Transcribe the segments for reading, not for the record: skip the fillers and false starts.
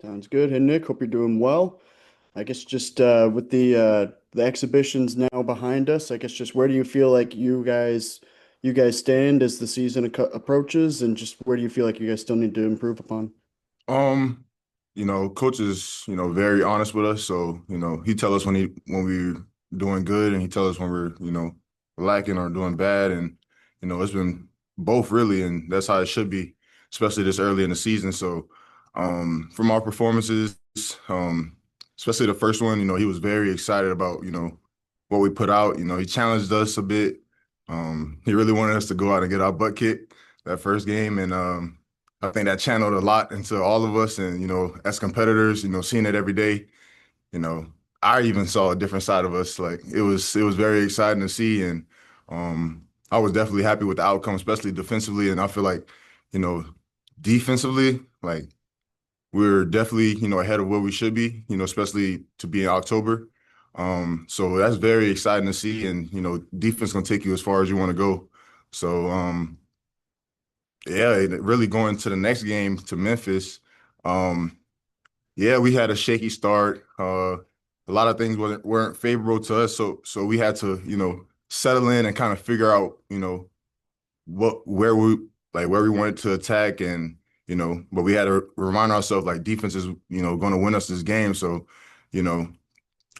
Sounds good. Hey Nick, hope you're doing well. I guess just with the exhibitions now behind us, I guess just where do you feel like you guys stand as the season approaches, and just where do you feel like you guys still need to improve upon? Um, coach is, very honest with us. So, he tell us when we're doing good and he tell us when we're, lacking or doing bad. And, it's been both really, and that's how it should be, especially this early in the season. So, from our performances, um, especially the first one, he was very excited about, what we put out. He challenged us a bit. He really wanted us to go out and get our butt kicked that first game. And I think that channeled a lot into all of us. And, as competitors, seeing it every day, you know, I even saw a different side of us. Like it was very exciting to see. And I was definitely happy with the outcome, especially defensively. And I feel like, you know, defensively, like we're definitely, ahead of where we should be, especially to be in October. So that's very exciting to see. And, defense gonna take you as far as you want to go. So yeah, really going to the next game to Memphis. Um, yeah, we had a shaky start. A lot of things weren't favorable to us, so we had to, settle in and kind of figure out, what where we where we wanted to attack, and but we had to remind ourselves like defense is, going to win us this game. So, you know,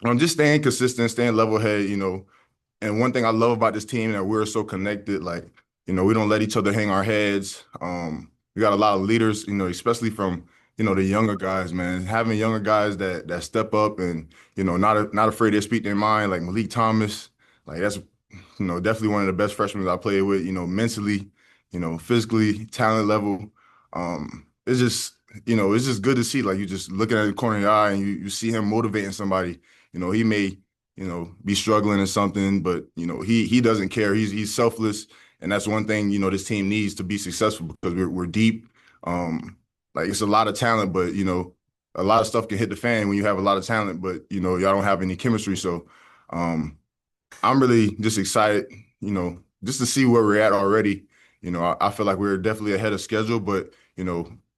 I'm just staying consistent, staying level head, and one thing I love about this team that we're so connected, like, we don't let each other hang our heads. We got a lot of leaders, especially from, the younger guys, man. Having younger guys that step up and, not afraid to speak their mind, like Malik Thomas, like that's, definitely one of the best freshmen I played with, mentally, physically, talent level. It's just good to see, like you just looking at the corner of your eye and you see him motivating somebody. He may be struggling or something, but he doesn't care. He's selfless, and that's one thing this team needs to be successful because we're deep. Like it's a lot of talent, but a lot of stuff can hit the fan when you have a lot of talent, but y'all don't have any chemistry. So um, I'm really just excited, just to see where we're at already. I feel like we're definitely ahead of schedule, but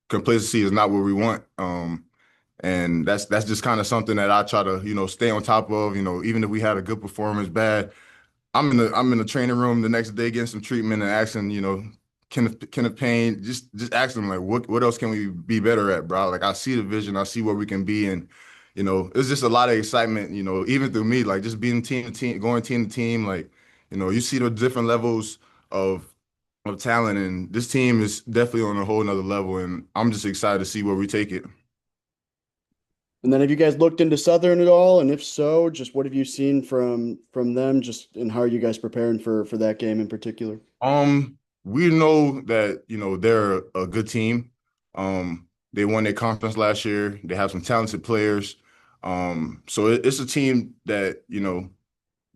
complacency is not what we want. And that's just kind of something that I try to, stay on top of. Even if we had a good performance, bad, I'm in the training room the next day getting some treatment and asking, Kenneth Payne, just asking him like what else can we be better at, bro? Like I see the vision, I see where we can be, and it's just a lot of excitement, even through me, like just being team to team, going team to team, like, you see the different levels of of talent, and this team is definitely on a whole nother level, and I'm just excited to see where we take it. And then have you guys looked into Southern at all? And if so, just what have you seen from them, just and how are you guys preparing for that game in particular? We know that, they're a good team. They won their conference last year. They have some talented players. So it's a team that,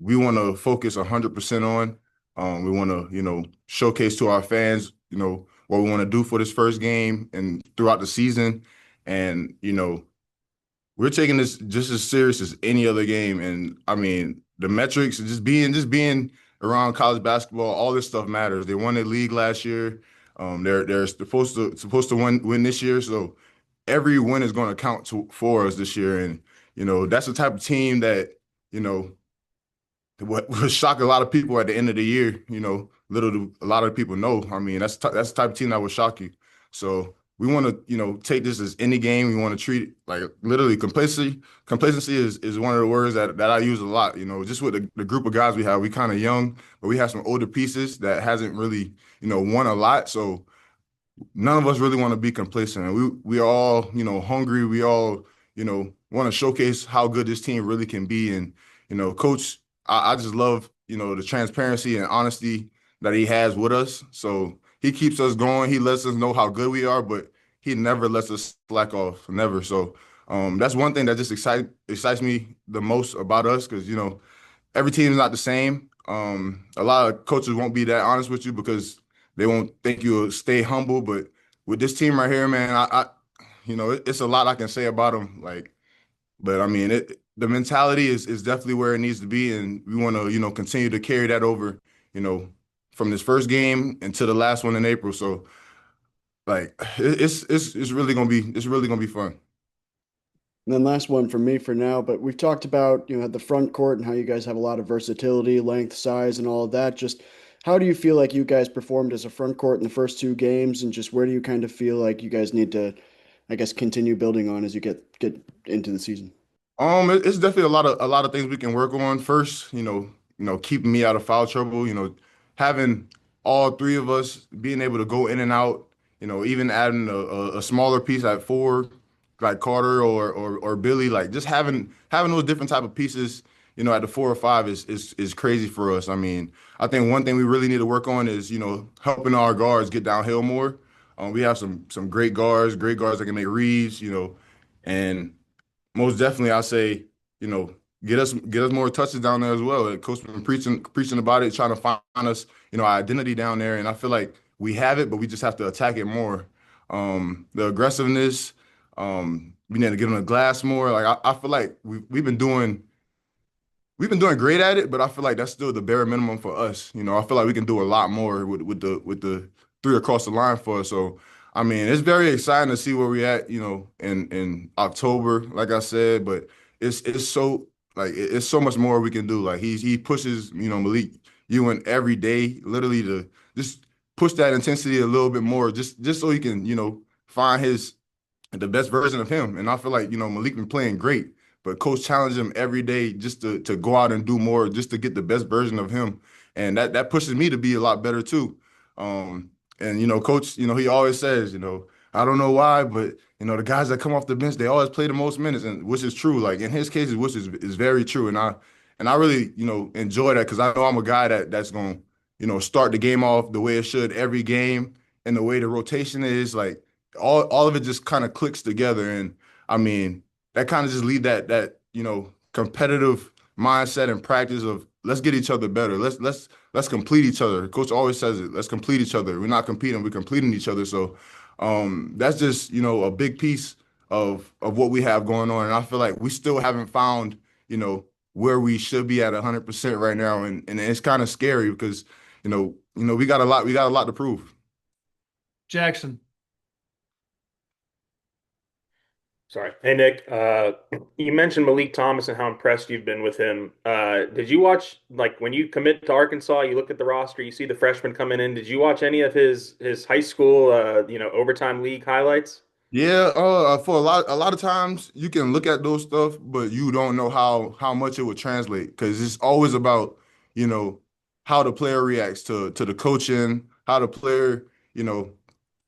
we want to focus 100% on. We want to, showcase to our fans, what we want to do for this first game and throughout the season. And, we're taking this just as serious as any other game. And I mean, the metrics, just being around college basketball, all this stuff matters. They won the league last year. They're supposed to win this year. So every win is going to count for us this year. And that's the type of team that you know what would shock a lot of people at the end of the year. Little do a lot of people know. I mean, that's the type of team that would shock you. So we want to, take this as any game. We want to treat it like literally complacency. Complacency is one of the words that I use a lot. Just with the group of guys we have, we kind of young, but we have some older pieces that hasn't really, won a lot. So none of us really want to be complacent. And we are all, hungry. We all, want to showcase how good this team really can be. And, coach, I just love, the transparency and honesty that he has with us. So he keeps us going. He lets us know how good we are, but he never lets us slack off. Never. So that's one thing that just excites me the most about us because, every team is not the same. A lot of coaches won't be that honest with you because they won't think you'll stay humble. But with this team right here, man, it's a lot I can say about them. Like, but I mean, the mentality is definitely where it needs to be, and we want to, continue to carry that over, you know, from this first game into the last one in April. So, like, it's really gonna be fun. And then last one from me for now, but we've talked about, the front court and how you guys have a lot of versatility, length, size, and all of that. Just how do you feel like you guys performed as a front court in the first two games, and just where do you kind of feel like you guys need to, I guess, continue building on as you get into the season? It's definitely a lot of things we can work on. First, keeping me out of foul trouble. Having all three of us being able to go in and out. Even adding a smaller piece at four, like Carter or Billy. Like just having those different type of pieces. At the 4 or 5 is crazy for us. I mean, I think one thing we really need to work on is helping our guards get downhill more. We have some great guards that can make reads. And most definitely, I say, you know, get us more touches down there as well. Coach been preaching about it, trying to find us, our identity down there, and I feel like we have it, but we just have to attack it more. The aggressiveness, we need to get on the glass more. Like I feel like we've been doing great at it, but I feel like that's still the bare minimum for us. I feel like we can do a lot more with the three across the line for us. So, I mean, it's very exciting to see where we're at, in October, like I said, but it's so like it's so much more we can do. Like he pushes, Malik Ewing every day, literally to just push that intensity a little bit more, just so he can, find the best version of him. And I feel like, Malik been playing great, but coach challenged him every day just to go out and do more, just to get the best version of him. And that pushes me to be a lot better too. Um, and coach, he always says, I don't know why, but the guys that come off the bench, they always play the most minutes, and which is true. Like in his case, which is very true. And I really, enjoy that because I know I'm a guy that's gonna, start the game off the way it should every game and the way the rotation is. Like all of it just kind of clicks together. And I mean, that kind of just lead that competitive mindset and practice of let's get each other better. Let's complete each other. Coach always says it. Let's complete each other. We're not competing, we're completing each other. So that's just, a big piece of what we have going on. And I feel like we still haven't found, where we should be at 100% right now. And it's kind of scary because, we got a lot to prove. Jackson. Sorry. Hey, Nick. You mentioned Malik Thomas and how impressed you've been with him. Did you watch, like, when you commit to Arkansas, you look at the roster, you see the freshman coming in. Did you watch any of his high school, overtime league highlights? Yeah, for a lot of times you can look at those stuff, but you don't know how much it would translate because it's always about, you know, how the player reacts to the coaching, how the player,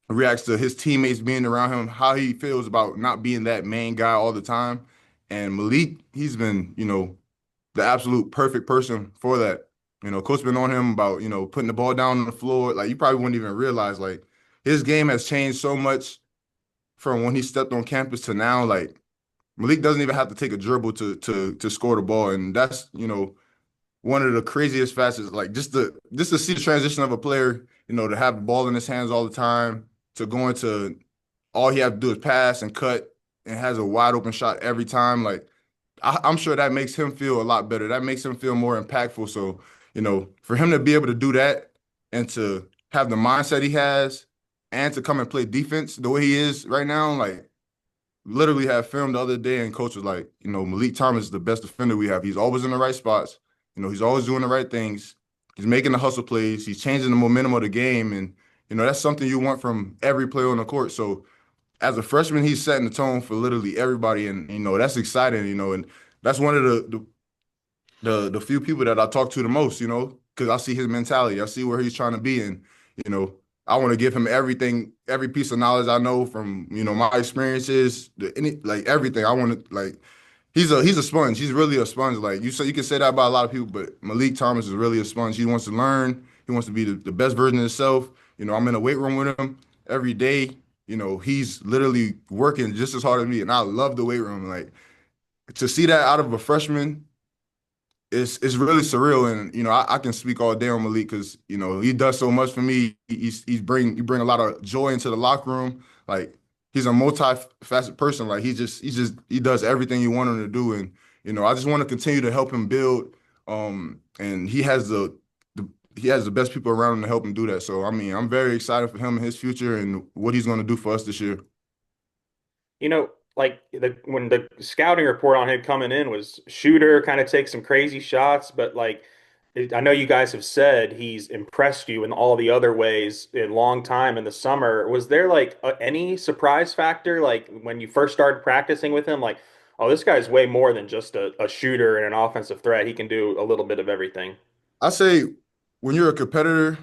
reacts to his teammates being around him, how he feels about not being that main guy all the time. And Malik, he's been, the absolute perfect person for that. Coach been on him about, putting the ball down on the floor. Like you probably wouldn't even realize, like his game has changed so much from when he stepped on campus to now. Like Malik doesn't even have to take a dribble to score the ball, and that's one of the craziest facets. Like just to see the transition of a player, to have the ball in his hands all the time, to going to all he has to do is pass and cut and has a wide open shot every time. Like I'm sure that makes him feel a lot better. That makes him feel more impactful. So, for him to be able to do that and to have the mindset he has and to come and play defense the way he is right now, like literally had film the other day and coach was like, Malik Thomas is the best defender we have. He's always in the right spots. He's always doing the right things. He's making the hustle plays. He's changing the momentum of the game. And, that's something you want from every player on the court. So as a freshman, he's setting the tone for literally everybody. And, that's exciting, and that's one of the few people that I talk to the most, because I see his mentality. I see where he's trying to be. And, you know, I want to give him everything, every piece of knowledge I know from, my experiences, like everything. I want to like he's a sponge. He's really a sponge. Like you can say that about a lot of people, but Malik Thomas is really a sponge. He wants to learn. He wants to be the best version of himself. I'm in the weight room with him every day. He's literally working just as hard as me, and I love the weight room. Like to see that out of a freshman it's really surreal. And I can speak all day on Malik because he does so much for me. He bring a lot of joy into the locker room. Like he's a multifaceted person. Like he does everything you want him to do. And I just want to continue to help him build. And he has the best people around him to help him do that. So I mean, I'm very excited for him and his future and what he's going to do for us this year. You know, like when the scouting report on him coming in was shooter, kind of takes some crazy shots, but like I know you guys have said he's impressed you in all the other ways in long time in the summer. Was there like any surprise factor like when you first started practicing with him, like, oh, this guy's way more than just a shooter and an offensive threat. He can do a little bit of everything. I say when you're a competitor,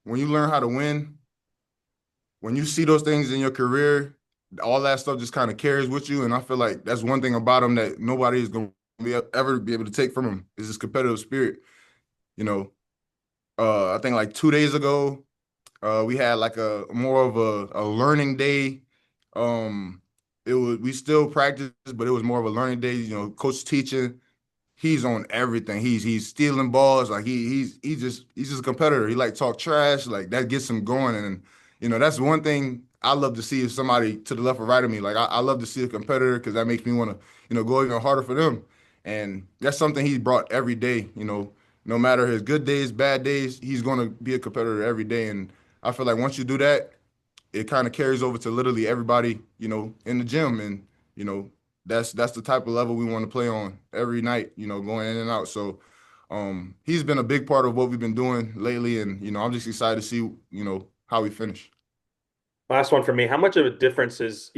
when you learn how to win, when you see those things in your career, all that stuff just kind of carries with you. And I feel like that's one thing about him that nobody is going to ever be able to take from him is his competitive spirit. You know, I think like 2 days ago, we had like a more of a learning day. It was we still practiced, but it was more of a learning day. You know, coach teaching. He's on everything. He's stealing balls. Like he's just a competitor. He like talk trash. Like that gets him going. And that's one thing I love to see if somebody to the left or right of me. Like I love to see a competitor because that makes me want to go even harder for them. And that's something he brought every day. No matter his good days, bad days, he's going to be a competitor every day. And I feel like once you do that, it kind of carries over to literally everybody, in the gym. And, you know, that's the type of level we want to play on every night, going in and out. So he's been a big part of what we've been doing lately. And, I'm just excited to see, how we finish. Last one for me. How much of a difference is,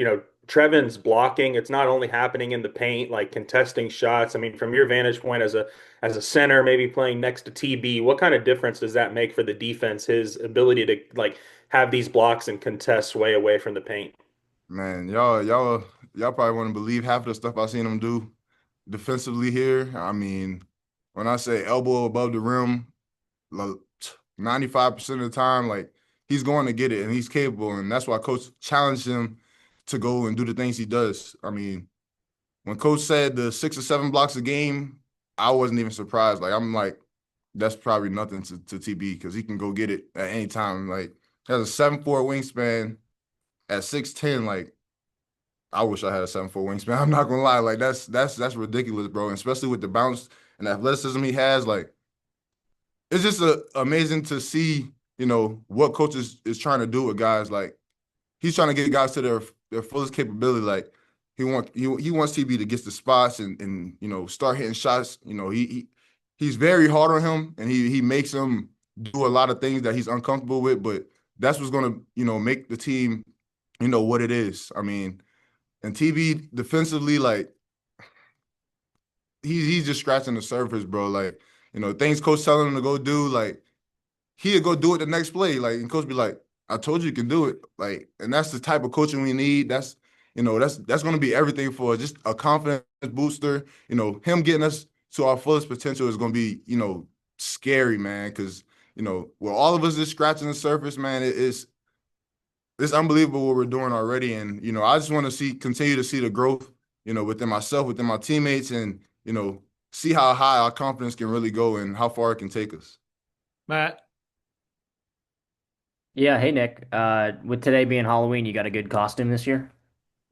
Trevin's blocking? It's not only happening in the paint, like contesting shots. I mean, from your vantage point as a center, maybe playing next to TB, what kind of difference does that make for the defense? His ability to like have these blocks and contest way away from the paint. Man, y'all probably want to believe half of the stuff I've seen him do defensively here. I mean, when I say elbow above the rim, like 95% of the time, like he's going to get it and he's capable. And that's why coach challenged him to go and do the things he does. I mean, when coach said the 6 or 7 blocks a game, I wasn't even surprised. Like, I'm like, that's probably nothing to TB because he can go get it at any time. Like, he has a 7'4" wingspan at 6'10". Like, I wish I had a 7'4" wingspan. I'm not gonna lie. Like, that's ridiculous, bro. And especially with the bounce and athleticism he has, like, it's just amazing to see, what coach is trying to do with guys. Like he's trying to get guys to their fullest capability. Like he wants TB to get the spots and start hitting shots. He's very hard on him and he makes him do a lot of things that he's uncomfortable with. But that's what's gonna make the team what it is. I mean, and TB defensively, like he's just scratching the surface, bro. Like things coach telling him to go do, like he'd go do it the next play. Like, and coach be like, I told you can do it. Like, and that's the type of coaching we need. That's gonna be everything for us. Just a confidence booster. Him getting us to our fullest potential is gonna be, scary, man. Cause, with all of us just scratching the surface, man, it's unbelievable what we're doing already. And, I just want to continue to see the growth, within myself, within my teammates, and, see how high our confidence can really go and how far it can take us. Matt. Yeah, hey Nick. With today being Halloween, you got a good costume this year?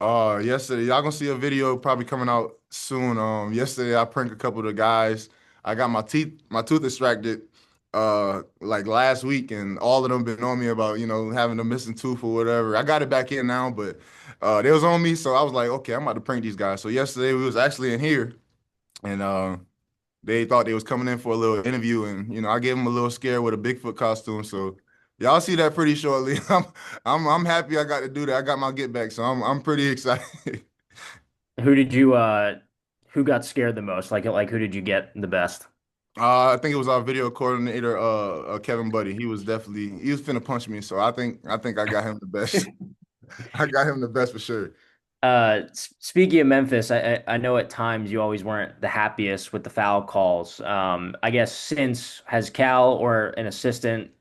Yesterday, y'all gonna see a video probably coming out soon. Yesterday I pranked a couple of the guys. I got my tooth extracted, like last week, and all of them been on me about, having a missing tooth or whatever. I got it back in now, but they was on me, so I was like, okay, I'm about to prank these guys. So yesterday we was actually in here, and they thought they was coming in for a little interview, and I gave them a little scare with a Bigfoot costume. So y'all see that pretty shortly. I'm happy I got to do that. I got my get back, so I'm pretty excited. Who did you who got scared the most? Like who did you get the best? I think it was our video coordinator, Kevin Buddy. He was finna punch me, so I think I got him the best. I got him the best for sure. Speaking of Memphis, I know at times you always weren't the happiest with the foul calls. I guess since has Cal or an assistant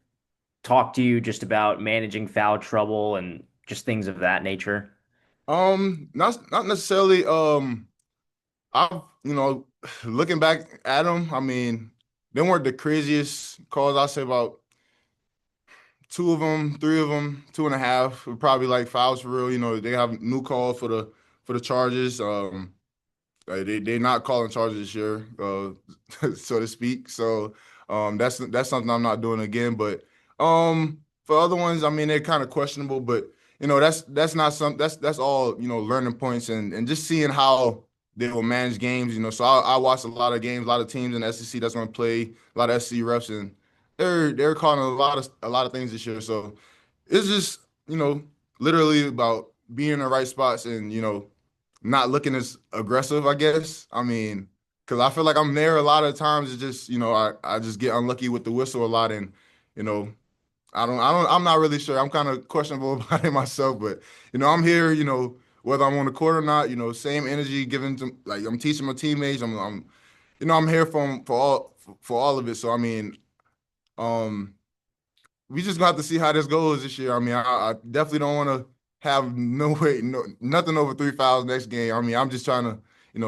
talked to you just about managing foul trouble and just things of that nature? Not necessarily. I've looking back at them, I mean, they weren't the craziest calls. I say about two of them, three of them, 2.5 were probably like fouls for real. They have new calls for the charges. Like, they not calling charges this year, so to speak. So that's something I'm not doing again. But for other ones, I mean, they're kind of questionable. But that's not some that's all, learning points and just seeing how they will manage games. So I watched a lot of games, a lot of teams in the SEC that's going to play, a lot of SEC refs, and they're calling a lot of things this year. So it's just, literally about being in the right spots and, not looking as aggressive, I guess. I mean, because I feel like I'm there a lot of times. It's just, I just get unlucky with the whistle a lot. And, you know, I'm not really sure. I'm kind of questionable about it myself. But, I'm here, whether I'm on the court or not, same energy given to, like, I'm teaching my teammates. I'm here for all of it. So, I mean, um, we just gonna have to see how this goes this year. I mean, I definitely don't want to have no way, no nothing over 3 fouls next game. I mean, I'm just trying to,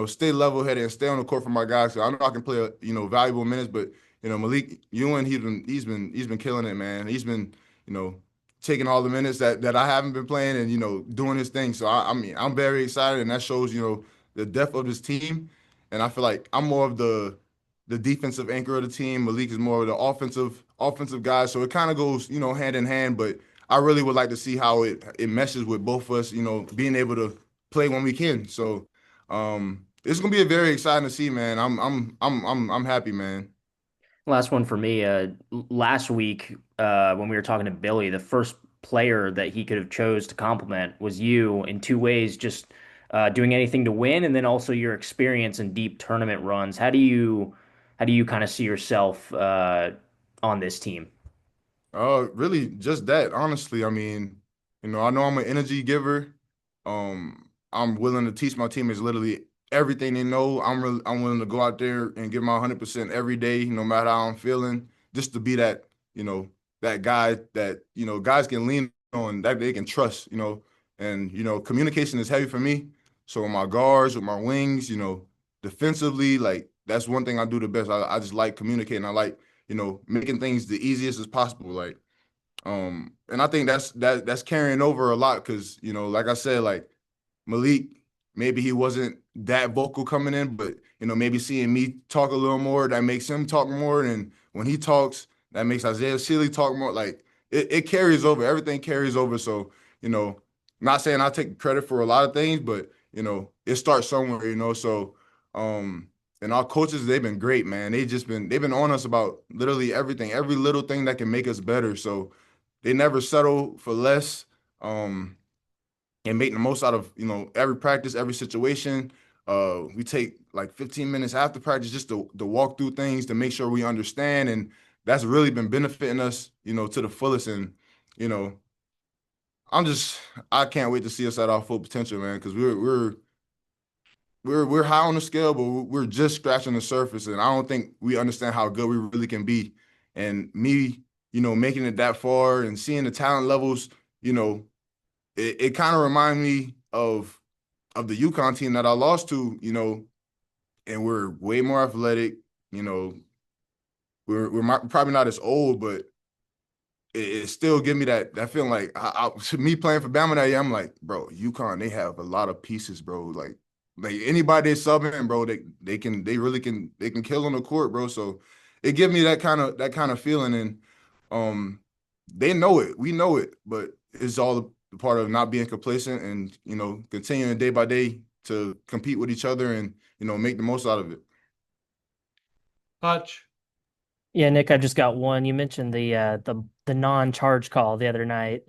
stay level headed and stay on the court for my guys. So I know I can play, valuable minutes, but Malik Ewan, he's been killing it, man. He's been, you know, taking all the minutes that I haven't been playing and doing his thing. So I mean, I'm very excited, and that shows the depth of this team. And I feel like I'm more of the defensive anchor of the team. Malik is more of the offensive guy. So it kind of goes, hand in hand. But I really would like to see how it meshes with both of us, being able to play when we can. So it's gonna be a very exciting to see, man. I'm happy, man. Last one for me. Last week, when we were talking to Billy, the first player that he could have chose to compliment was you in two ways, just doing anything to win, and then also your experience in deep tournament runs. How do you kind of see yourself on this team? Really just that, honestly. I mean, I know I'm an energy giver. I'm willing to teach my teammates literally everything they know. I'm willing to go out there and give my 100% every day, no matter how I'm feeling, just to be that, that guy that, guys can lean on, that they can trust, and, communication is heavy for me. So with my guards, with my wings, defensively, like that's one thing I do the best. I just like communicating. I like, making things the easiest as possible. Like, and I think that's carrying over a lot because, like I said, like Malik, maybe he wasn't that vocal coming in, but maybe seeing me talk a little more, that makes him talk more. And when he talks, that makes Isaiah Sealy talk more. Like it carries over. Everything carries over. So, not saying I take credit for a lot of things, but it starts somewhere, So and our coaches, they've been great, man. They've been on us about literally everything, every little thing that can make us better. So they never settle for less. And make the most out of every practice, every situation. We take like 15 minutes after practice just to walk through things to make sure we understand, and that's really been benefiting us, to the fullest. And you know, I can't wait to see us at our full potential, man, because we're high on the scale, but we're just scratching the surface, and I don't think we understand how good we really can be. And me, making it that far and seeing the talent levels, it kind of reminds me of the UConn team that I lost to, and we're way more athletic. You know, we're probably not as old, but it still give me that feeling like to me playing for Bama that year, I'm like, bro, UConn, they have a lot of pieces, bro. Like anybody they subbing, bro, they can kill on the court, bro. So it give me that kind of feeling, and um they know it, we know it, but it's all a part of not being complacent and continuing day by day to compete with each other and make the most out of it. Hutch. Yeah, Nick, I just got one. You mentioned the non-charge call the other night.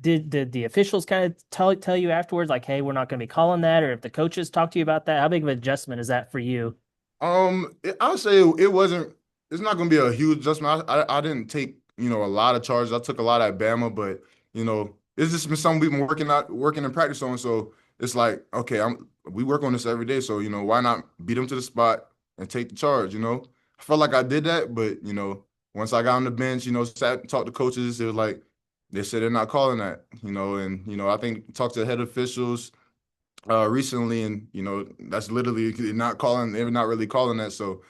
Did the officials kind of tell you afterwards, like, hey, we're not going to be calling that, or if the coaches talk to you about that? How big of an adjustment is that for you? I would say it wasn't. It's not going to be a huge adjustment. I didn't take a lot of charges. I took a lot at Bama, but it's just been something we've been working in practice on. So it's like, okay, we work on this every day. So why not beat them to the spot and take the charge? I felt like I did that, but once I got on the bench, sat and talked to coaches, it was like they said they're not calling that. And I think talked to head officials recently, and that's literally not calling. They're not really calling that. So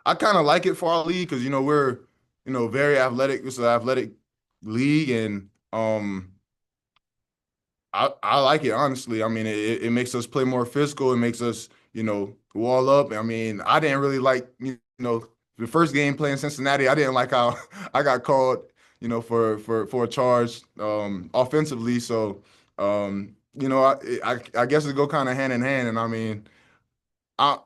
I kind of like it for our league because we're very athletic. It's an athletic league, and I like it, honestly. I mean, it makes us play more physical. It makes us wall up. I mean, I didn't really like the first game playing Cincinnati. I didn't like how I got called for a charge offensively. So I guess it go kind of hand in hand. And I mean, I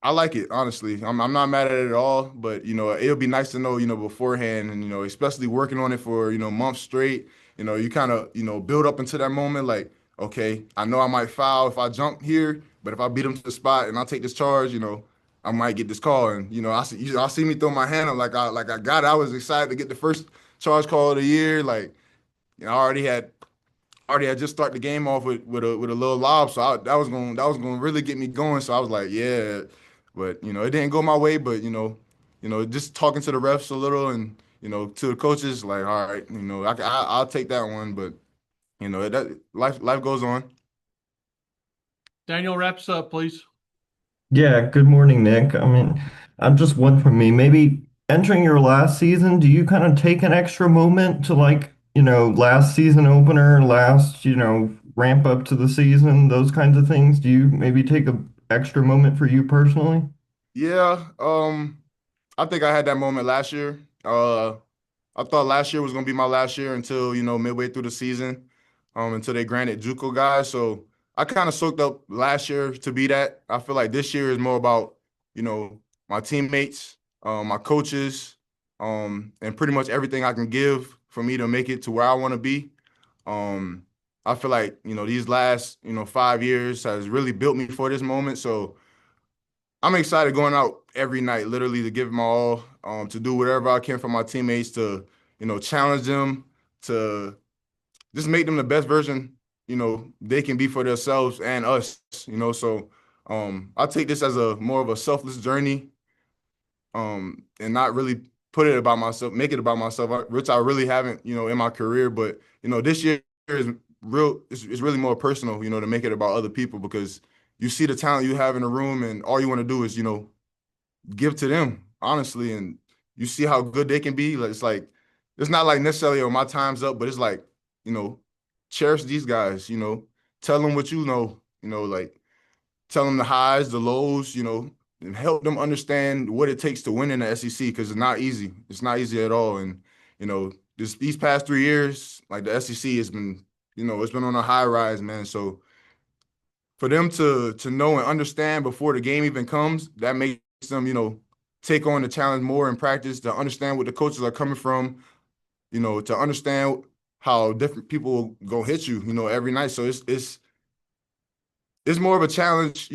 I like it, honestly. I'm not mad at it at all, but it'll be nice to know, beforehand, and especially working on it for, months straight. You kind of, build up into that moment like, okay, I know I might foul if I jump here, but if I beat him to the spot and I take this charge, I might get this call. And I see me throw my hand up like I got it. I was excited to get the first charge call of the year. Like, I already had just started the game off with a little lob, so that was going to really get me going. So I was like, yeah, but it didn't go my way. But just talking to the refs a little and to the coaches, like, all right, I'll take that one. But that life goes on. Daniel wraps up, please. Yeah, good morning, Nick. I mean, I'm just one from me. Maybe entering your last season, do you kind of take an extra moment to last season opener, last, ramp up to the season, those kinds of things? Do you maybe take a extra moment for you personally? Yeah, I think I had that moment last year. I thought last year was gonna be my last year until midway through the season, until they granted JUCO guys. So I kind of soaked up last year to be that. I feel like this year is more about my teammates, my coaches, and pretty much everything I can give for me to make it to where I want to be. Um, I feel like these last 5 years has really built me for this moment. So I'm excited going out every night, literally to give my all, to do whatever I can for my teammates, to, challenge them, to just make them the best version, they can be for themselves and us. So I take this as a more of a selfless journey, and not really put it about myself, make it about myself, which I really haven't, in my career. But, this year is it's really more personal, to make it about other people, because you see the talent you have in the room and all you want to do is, give to them, honestly, and you see how good they can be. Like, it's not like necessarily, oh, my time's up, but it's like, you know, cherish these guys, tell them what like tell them the highs, the lows, and help them understand what it takes to win in the SEC, because it's not easy. It's not easy at all. And, these past 3 years, like, the SEC has been, it's been on a high rise, man. So for them to know and understand before the game even comes, that makes them, take on the challenge more in practice, to understand what the coaches are coming from, to understand how different people go hit you, every night. So it's more of a challenge,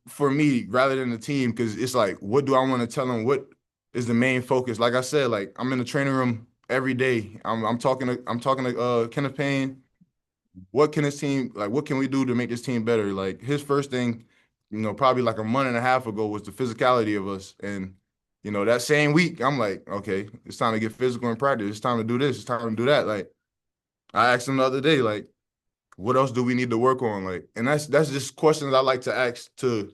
for me rather than the team, because it's like, what do I want to tell them? What is the main focus? Like I said, like, I'm in the training room every day. I'm talking to Kenneth Payne. What can this team, like, what can we do to make this team better? Like, his first thing, probably like a month and a half ago, was the physicality of us. And, that same week, I'm like, okay, it's time to get physical in practice. It's time to do this. It's time to do that. Like, I asked him the other day, like, what else do we need to work on? Like, and that's just questions I like to ask to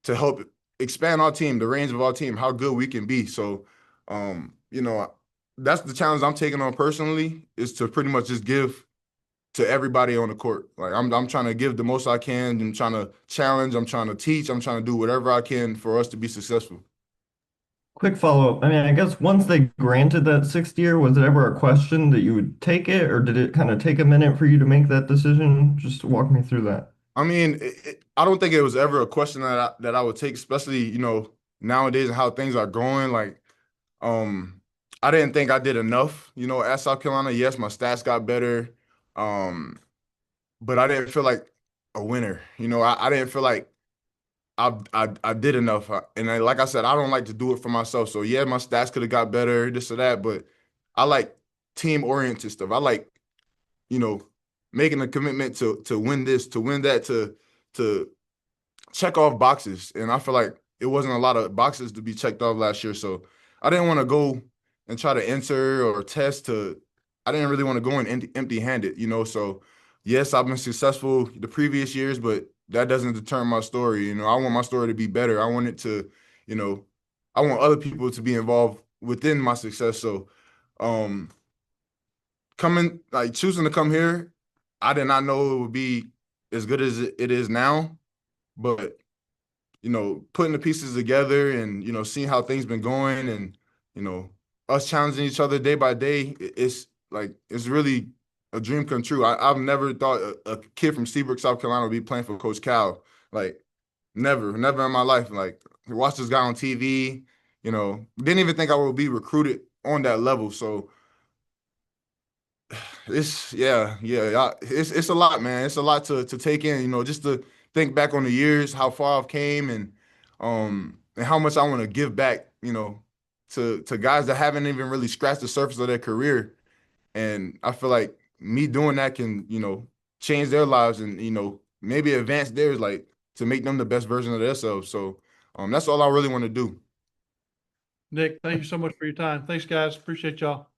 help expand our team, the range of our team, how good we can be. So, that's the challenge I'm taking on personally, is to pretty much just give to everybody on the court. Like, I'm trying to give the most I can. I'm trying to challenge. I'm trying to teach. I'm trying to do whatever I can for us to be successful. Quick follow-up. I mean, I guess once they granted that sixth year, was it ever a question that you would take it, or did it kind of take a minute for you to make that decision? Just walk me through that. I mean, I don't think it was ever a question that I would take, especially, nowadays and how things are going. Like, um, I didn't think I did enough, at South Carolina. Yes, my stats got better, but I didn't feel like a winner. I didn't feel like I did enough. And like I said, I don't like to do it for myself. So yeah, my stats could have got better, this or that, but I like team oriented stuff. I like, you know, making a commitment to win this, to win that, to check off boxes. And I feel like it wasn't a lot of boxes to be checked off last year. So I didn't want to go and try to enter or test to, I didn't really want to go in empty handed. So yes, I've been successful the previous years, but that doesn't determine my story. I want my story to be better. I want it to, you know, I want other people to be involved within my success. So, um, choosing to come here, I did not know it would be as good as it is now, but putting the pieces together and, seeing how things been going and, you know, us challenging each other day by day, it's like it's really a dream come true. I've never thought a kid from Seabrook, South Carolina would be playing for Coach Cal. Like never in my life. Like watched this guy on TV, didn't even think I would be recruited on that level. So it's a lot, man. It's a lot to take in, just to think back on the years, how far I've came and how much I want to give back, to guys that haven't even really scratched the surface of their career. And I feel like me doing that can, change their lives and, maybe advance theirs, like to make them the best version of themselves. So that's all I really want to do. Nick, thank you so much for your time. Thanks, guys. Appreciate y'all.